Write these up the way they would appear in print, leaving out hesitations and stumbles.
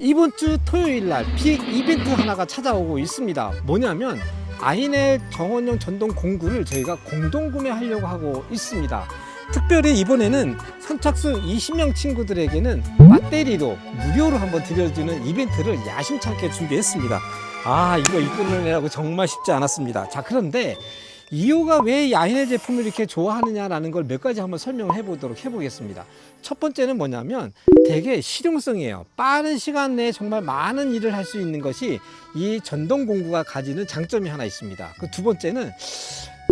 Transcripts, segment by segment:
이번 주 토요일 날 빅 이벤트 하나가 찾아오고 있습니다. 뭐냐면 아이넬 정원용 전동 공구를 저희가 공동 구매하려고 하고 있습니다. 특별히 이번에는 선착순 20명 친구들에게는 배터리도 무료로 한번 드려주는 이벤트를 야심차게 준비했습니다. 이거 이끌어내라고 정말 쉽지 않았습니다. 자, 그런데 이호가 왜 이 아이넬 제품을 이렇게 좋아하느냐라는 걸 몇 가지 한번 설명을 해보겠습니다. 첫 번째는 뭐냐면 되게 실용성이에요. 빠른 시간 내에 정말 많은 일을 할 수 있는 것이 이 전동 공구가 가지는 장점이 하나 있습니다. 그 두 번째는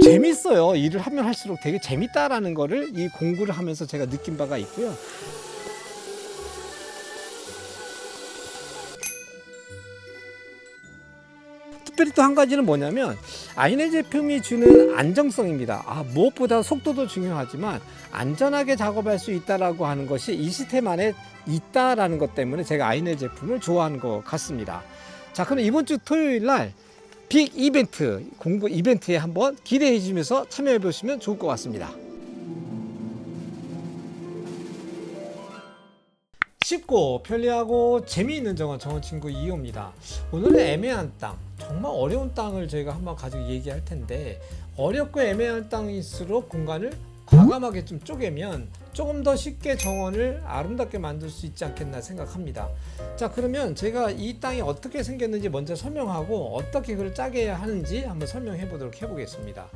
재밌어요. 일을 하면 할수록 되게 재밌다라는 거를 이 공구를 하면서 제가 느낀 바가 있고요. 특별히 또 한 가지는 뭐냐면 아이넬 제품이 주는 안정성입니다. 무엇보다 속도도 중요하지만 안전하게 작업할 수 있다라고 하는 것이 이 시스템 안에 있다라는 것 때문에 제가 아이넬 제품을 좋아하는 것 같습니다. 자, 그럼 이번 주 토요일 날 빅 이벤트, 공구 이벤트에 한번 기대해 주시면서 참여해 보시면 좋을 것 같습니다. 쉽고 편리하고 재미있는 정원 친구 이호입니다. 오늘은 애매한 땅, 정말 어려운 땅을 저희가 한번 가지고 얘기할 텐데, 어렵고 애매한 땅일수록 공간을 과감하게 좀 쪼개면 조금 더 쉽게 정원을 아름답게 만들 수 있지 않겠나 생각합니다. 자, 그러면 제가 이 땅이 어떻게 생겼는지 먼저 설명하고 어떻게 그걸 짜게 하는지 한번 설명해 보도록 해보겠습니다.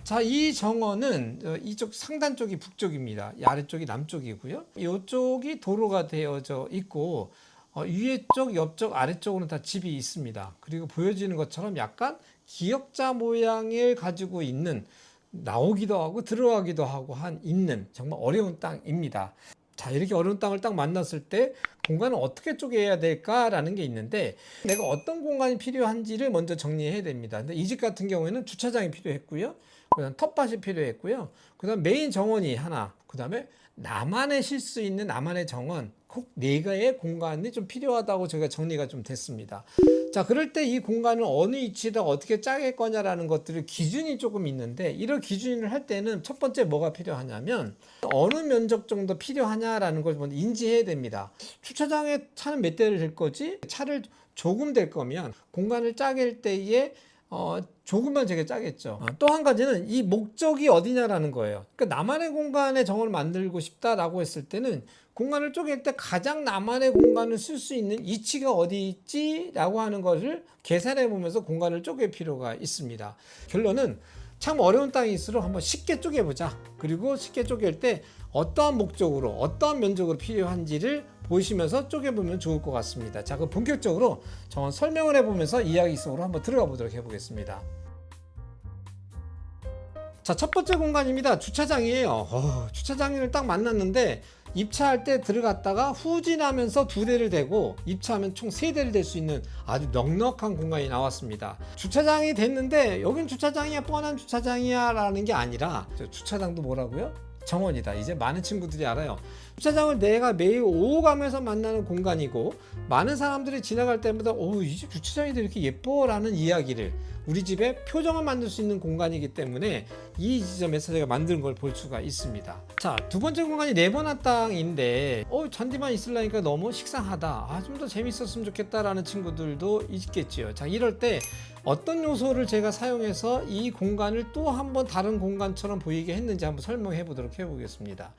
자, 이 정원은 이쪽 상단 쪽이 북쪽입니다. 이 아래쪽이 남쪽이고요. 이쪽이 도로가 되어져 있고 위에 쪽, 옆쪽, 아래쪽으로는 다 집이 있습니다. 그리고 보여지는 것처럼 약간 기역자 모양을 가지고 있는, 나오기도 하고 들어가기도 하고 있는 정말 어려운 땅입니다. 자, 이렇게 어려운 땅을 딱 만났을 때 공간을 어떻게 쪼개야 될까라는 게 있는데, 내가 어떤 공간이 필요한지를 먼저 정리해야 됩니다. 근데 이 집 같은 경우에는 주차장이 필요했고요. 그다음 텃밭이 필요했고요. 그다음 메인 정원이 하나, 그다음에 나만의 쉴 수 있는 나만의 정원, 꼭 4개의 공간이 좀 필요하다고 제가 정리가 좀 됐습니다. 자, 그럴 때 이 공간을 어느 위치에다 어떻게 짜길 거냐라는 것들을 기준이 조금 있는데, 이런 기준을 할 때는 첫 번째 뭐가 필요하냐면 어느 면적 정도 필요하냐라는 걸 먼저 인지해야 됩니다. 주차장에 차는 몇 대를 댈 거지? 차를 조금 댈 거면 공간을 짜길 때에 조금만 제가 짜겠죠. 또 한 가지는 이 목적이 어디냐라는 거예요. 그러니까 나만의 공간에 정원을 만들고 싶다라고 했을 때는 공간을 쪼갤 때 가장 나만의 공간을 쓸 수 있는 위치가 어디 있지? 라고 하는 것을 계산해 보면서 공간을 쪼갤 필요가 있습니다. 결론은 참 어려운 땅일수록 한번 쉽게 쪼개보자. 그리고 쉽게 쪼갤 때 어떠한 목적으로, 어떠한 면적으로 필요한지를 보시면서 쪼개보면 좋을 것 같습니다. 자, 그럼 본격적으로 정원 설명을 해보면서 이야기 속으로 한번 들어가 보도록 해보겠습니다. 자, 첫 번째 공간입니다. 주차장이에요. 주차장을 딱 만났는데 입차할 때 들어갔다가 후진하면서 2대를 대고 입차하면 총 3대를 댈 수 있는 아주 넉넉한 공간이 나왔습니다. 주차장이 됐는데 여긴 주차장이야, 뻔한 주차장이야 라는 게 아니라, 주차장도 뭐라고요? 정원이다. 이제 많은 친구들이 알아요. 주차장을 내가 매일 오고 가면서 만나는 공간이고, 많은 사람들이 지나갈 때마다 이 집 주차장이 이렇게 예뻐 라는 이야기를, 우리 집의 표정을 만들 수 있는 공간이기 때문에 이 지점에서 제가 만든 걸 볼 수가 있습니다. 자, 두 번째 공간이 네모난 땅인데 잔디만 있으려니까 너무 식상하다, 좀 더 재밌었으면 좋겠다 라는 친구들도 있겠지요. 자, 이럴 때 어떤 요소를 제가 사용해서 이 공간을 또 한번 다른 공간처럼 보이게 했는지 한번 설명해 보도록 해보겠습니다.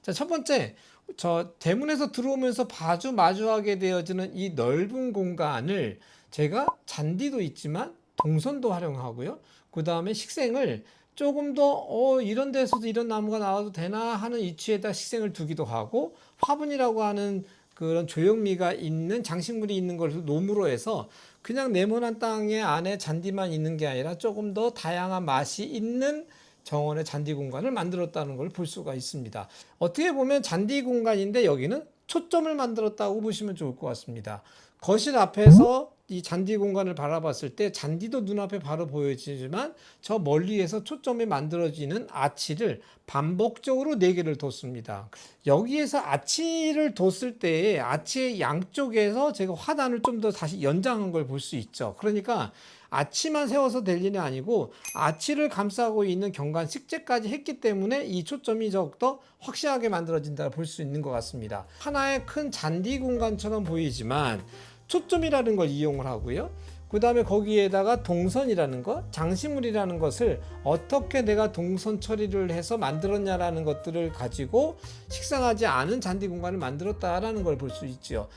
자, 첫 번째, 저 대문에서 들어오면서 마주하게 되어지는 이 넓은 공간을 제가 잔디도 있지만 동선도 활용하고요. 그 다음에 식생을 조금 더 이런 데서도 이런 나무가 나와도 되나 하는 위치에다 식생을 두기도 하고, 화분이라고 하는 그런 조형미가 있는 장식물이 있는 것을 놈으로 해서 그냥 네모난 땅에 안에 잔디만 있는 게 아니라 조금 더 다양한 맛이 있는 정원의 잔디 공간을 만들었다는 걸 볼 수가 있습니다. 어떻게 보면 잔디 공간인데 여기는 초점을 만들었다고 보시면 좋을 것 같습니다. 거실 앞에서 이 잔디 공간을 바라봤을 때 잔디도 눈앞에 바로 보여지지만 저 멀리에서 초점이 만들어지는 아치를 반복적으로 4개를 뒀습니다. 여기에서 아치를 뒀을 때 아치의 양쪽에서 제가 화단을 좀 더 다시 연장한 걸 볼 수 있죠. 그러니까 아치만 세워서 될 일이 아니고 아치를 감싸고 있는 경관 식재까지 했기 때문에 이 초점이 더욱더 확실하게 만들어진다 볼 수 있는 것 같습니다. 하나의 큰 잔디 공간처럼 보이지만 초점이라는 걸 이용을 하고요. 그 다음에 거기에다가 동선이라는 것, 장식물이라는 것을 어떻게 내가 동선 처리를 해서 만들었냐라는 것들을 가지고 식상하지 않은 잔디 공간을 만들었다라는 걸 볼 수 있죠.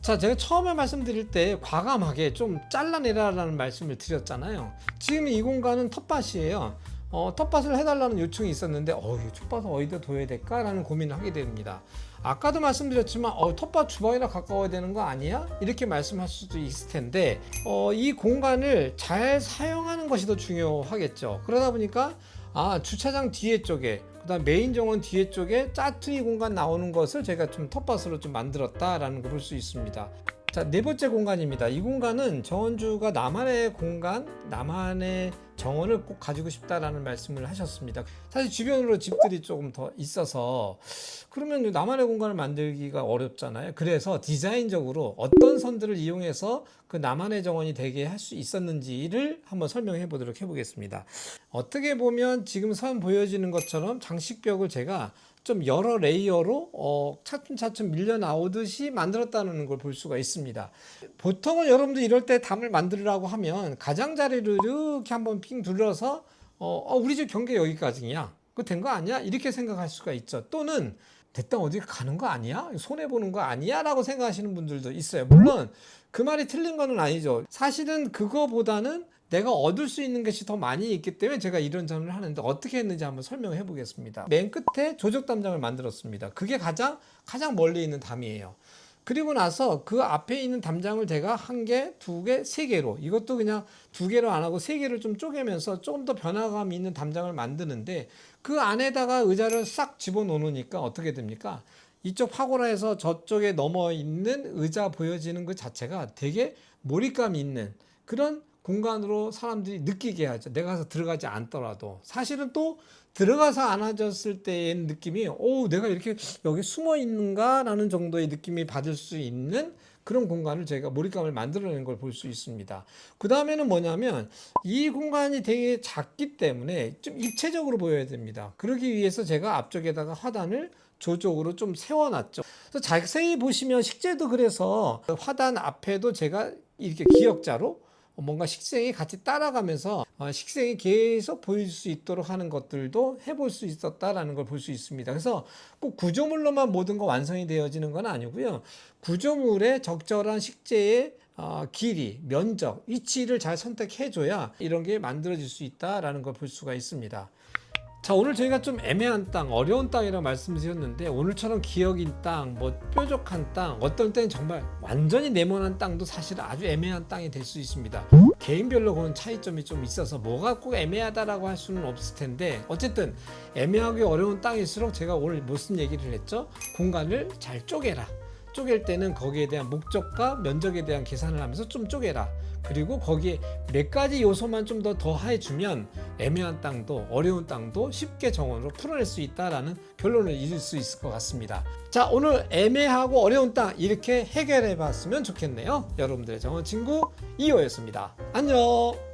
자, 제가 처음에 말씀드릴 때 과감하게 좀 잘라내라라는 말씀을 드렸잖아요. 지금 이 공간은 텃밭이에요. 텃밭을 해달라는 요청이 있었는데 이 텃밭을 어디다 둬야 될까라는 고민을 하게 됩니다. 아까도 말씀드렸지만 텃밭 주방이랑 가까워야 되는 거 아니야? 이렇게 말씀하실 수도 있을 텐데 이 공간을 잘 사용하는 것이 더 중요하겠죠. 그러다 보니까 주차장 뒤에 쪽에 그다음 메인 정원 뒤에 쪽에 짜투리 공간 나오는 것을 제가 좀 텃밭으로 좀 만들었다라는 걸 볼 수 있습니다. 자, 4번째 공간입니다. 이 공간은 정원주가 나만의 공간, 나만의 정원을 꼭 가지고 싶다라는 말씀을 하셨습니다. 사실 주변으로 집들이 조금 더 있어서 그러면 나만의 공간을 만들기가 어렵잖아요. 그래서 디자인적으로 어떤 선들을 이용해서 그 나만의 정원이 되게 할 수 있었는지를 한번 설명해 보도록 해보겠습니다. 어떻게 보면 지금 선 보여지는 것처럼 장식벽을 제가 좀 여러 레이어로 차츰차츰 밀려 나오듯이 만들었다는 걸 볼 수가 있습니다. 보통은 여러분들 이럴 때 담을 만들으라고 하면 가장자리를 이렇게 한번 핑 둘러서 우리 집 경계 여기까지냐? 그거 된 거 아니야? 이렇게 생각할 수가 있죠. 또는 됐다 어디 가는 거 아니야? 손해보는 거 아니야? 라고 생각하시는 분들도 있어요. 물론 그 말이 틀린 건 아니죠. 사실은 그거보다는 내가 얻을 수 있는 것이 더 많이 있기 때문에 제가 이런 점을 하는데 어떻게 했는지 한번 설명해 보겠습니다. 맨 끝에 조적 담장을 만들었습니다. 그게 가장 멀리 있는 담이에요. 그리고 나서 그 앞에 있는 담장을 제가 1개, 2개, 3개로 이것도 그냥 2개로 안 하고 3개를 좀 쪼개면서 조금 더 변화감 있는 담장을 만드는데 그 안에다가 의자를 싹 집어넣으니까 어떻게 됩니까? 이쪽 파고라에서 저쪽에 넘어 있는 의자 보여지는 것 자체가 되게 몰입감이 있는 그런 공간으로 사람들이 느끼게 하죠. 내가 가서 들어가지 않더라도. 사실은 또 들어가서 안아졌을 때의 느낌이 내가 이렇게 여기 숨어 있는가 라는 정도의 느낌이 받을 수 있는 그런 공간을 저희가 몰입감을 만들어낸 걸 볼 수 있습니다. 그 다음에는 뭐냐면 이 공간이 되게 작기 때문에 좀 입체적으로 보여야 됩니다. 그러기 위해서 제가 앞쪽에다가 화단을 조적으로 좀 세워놨죠. 그래서 자세히 보시면 식재도 그래서 화단 앞에도 제가 이렇게 기역자로 뭔가 식생이 같이 따라가면서 식생이 계속 보일 수 있도록 하는 것들도 해볼 수 있었다라는 걸 볼 수 있습니다. 그래서 꼭 구조물로만 모든 거 완성이 되어지는 건 아니고요. 구조물의 적절한 식재의 길이, 면적, 위치를 잘 선택해줘야 이런 게 만들어질 수 있다라는 걸 볼 수가 있습니다. 자, 오늘 저희가 좀 애매한 땅, 어려운 땅이라고 말씀드렸는데 오늘처럼 기역인 땅, 뾰족한 땅, 어떤 때는 정말 완전히 네모난 땅도 사실 아주 애매한 땅이 될 수 있습니다. 개인별로 그런 차이점이 좀 있어서 뭐가 꼭 애매하다라고 할 수는 없을 텐데 어쨌든 애매하게 어려운 땅일수록 제가 오늘 무슨 얘기를 했죠? 공간을 잘 쪼개라. 쪼갤 때는 거기에 대한 목적과 면적에 대한 계산을 하면서 좀 쪼개라. 그리고 거기에 몇 가지 요소만 좀 더 더해주면 애매한 땅도 어려운 땅도 쉽게 정원으로 풀어낼 수 있다라는 결론을 이룰 수 있을 것 같습니다. 자, 오늘 애매하고 어려운 땅 이렇게 해결해 봤으면 좋겠네요. 여러분들의 정원 친구 이호였습니다. 안녕.